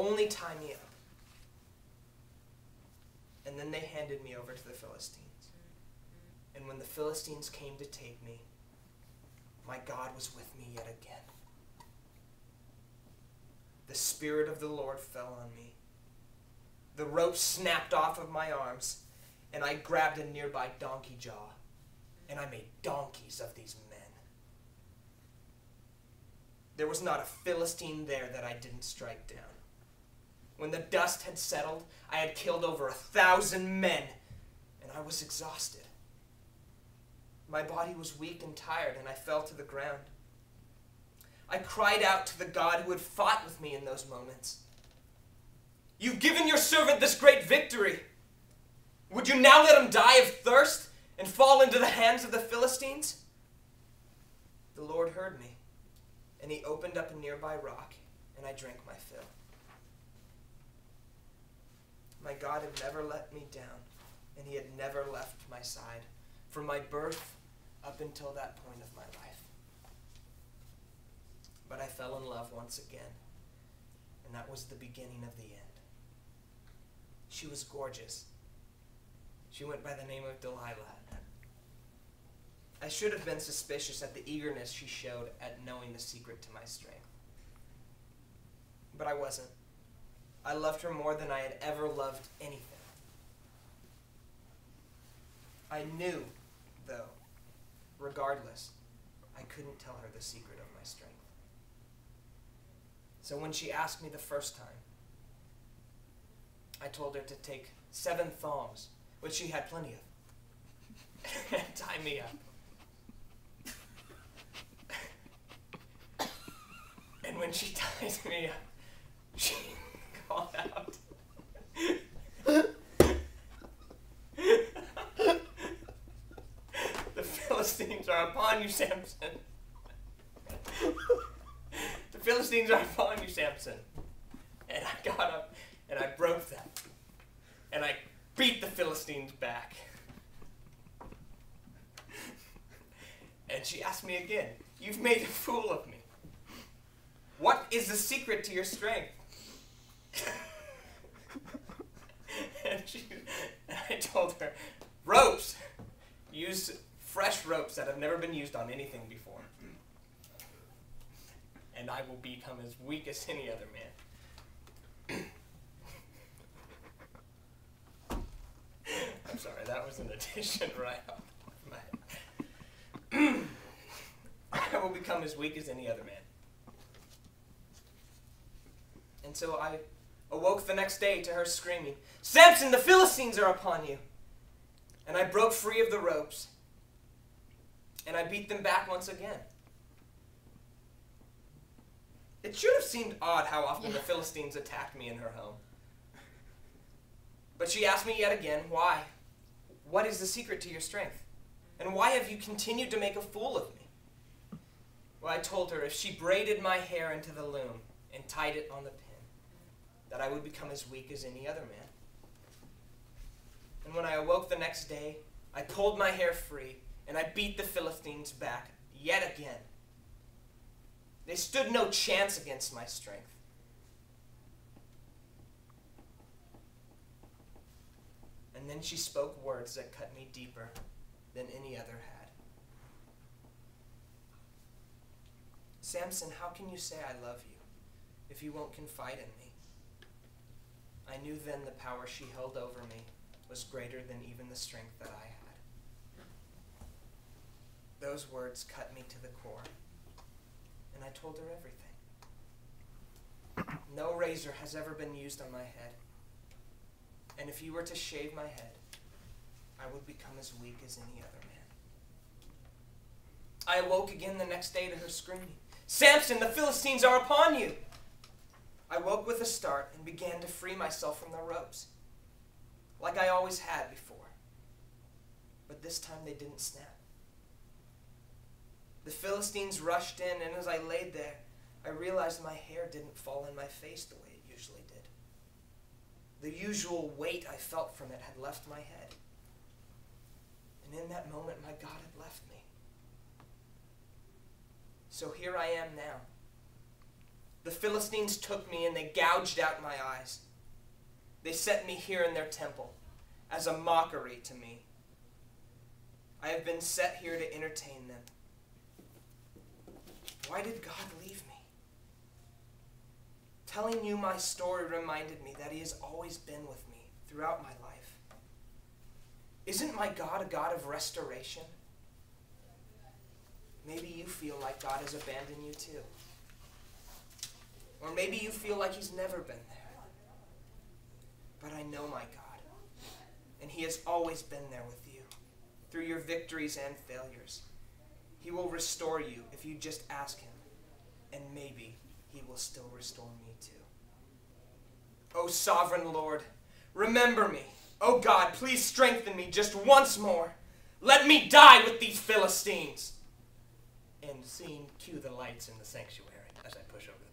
only tie me up. And then they handed me over to the Philistines. And when the Philistines came to take me, my God was with me yet again. The Spirit of the Lord fell on me. The rope snapped off of my arms, and I grabbed a nearby donkey jaw, and I made donkeys of these men. There was not a Philistine there that I didn't strike down. When the dust had settled, I had killed over 1,000 men, and I was exhausted. My body was weak and tired, and I fell to the ground. I cried out to the God who had fought with me in those moments. You've given your servant this great victory. Would you now let him die of thirst and fall into the hands of the Philistines? The Lord heard me, and he opened up a nearby rock, and I drank my fill. My God had never let me down, and he had never left my side from my birth up until that point of my life. But I fell in love once again, and that was the beginning of the end. She was gorgeous. She went by the name of Delilah. I should have been suspicious at the eagerness she showed at knowing the secret to my strength. But I wasn't. I loved her more than I had ever loved anything. I knew, though, regardless, I couldn't tell her the secret of my strength. So when she asked me the first time, I told her to take 7 thongs, which she had plenty of, and tie me up. And when she tied me up, she called out, "The Philistines are upon you, Samson. The Philistines are upon you, Samson." And I got up and I broke them. And I beat the Philistines back. And she asked me again, "You've made a fool of me. What is the secret to your strength?" And I told her, "Ropes. Use fresh ropes that have never been used on anything before. And I will become as weak as any other man." I'm sorry, that was an addition right off my head. I will become as weak as any other man. And so I awoke the next day to her screaming, "Samson, the Philistines are upon you!" And I broke free of the ropes, and I beat them back once again. It should have seemed odd how often the Philistines attacked me in her home. But she asked me yet again, "Why? What is the secret to your strength? And why have you continued to make a fool of me?" Well, I told her if she braided my hair into the loom and tied it on the pin, that I would become as weak as any other man. And when I awoke the next day, I pulled my hair free, and I beat the Philistines back yet again. They stood no chance against my strength. And then she spoke words that cut me deeper than any other had. "Samson, how can you say I love you if you won't confide in me?" I knew then the power she held over me was greater than even the strength that I had. Those words cut me to the core, and I told her everything. No razor has ever been used on my head, and if you were to shave my head, I would become as weak as any other man. I awoke again the next day to her screaming, "Samson, the Philistines are upon you!" I woke with a start and began to free myself from the ropes, like I always had before. But this time they didn't snap. The Philistines rushed in, and as I laid there, I realized my hair didn't fall in my face the way it usually did. The usual weight I felt from it had left my head. And in that moment, my God had left me. So here I am now, The Philistines took me and they gouged out my eyes. They set me here in their temple as a mockery to me. I have been set here to entertain them. Why did God leave me? Telling you my story reminded me that he has always been with me throughout my life. Isn't my God a God of restoration? Maybe you feel like God has abandoned you too. Or maybe you feel like he's never been there. But I know my God, and he has always been there with you, through your victories and failures. He will restore you if you just ask him, and maybe he will still restore me too. O sovereign Lord, remember me. O God, please strengthen me just once more. Let me die with these Philistines. End scene. Cue the lights in the sanctuary as I push over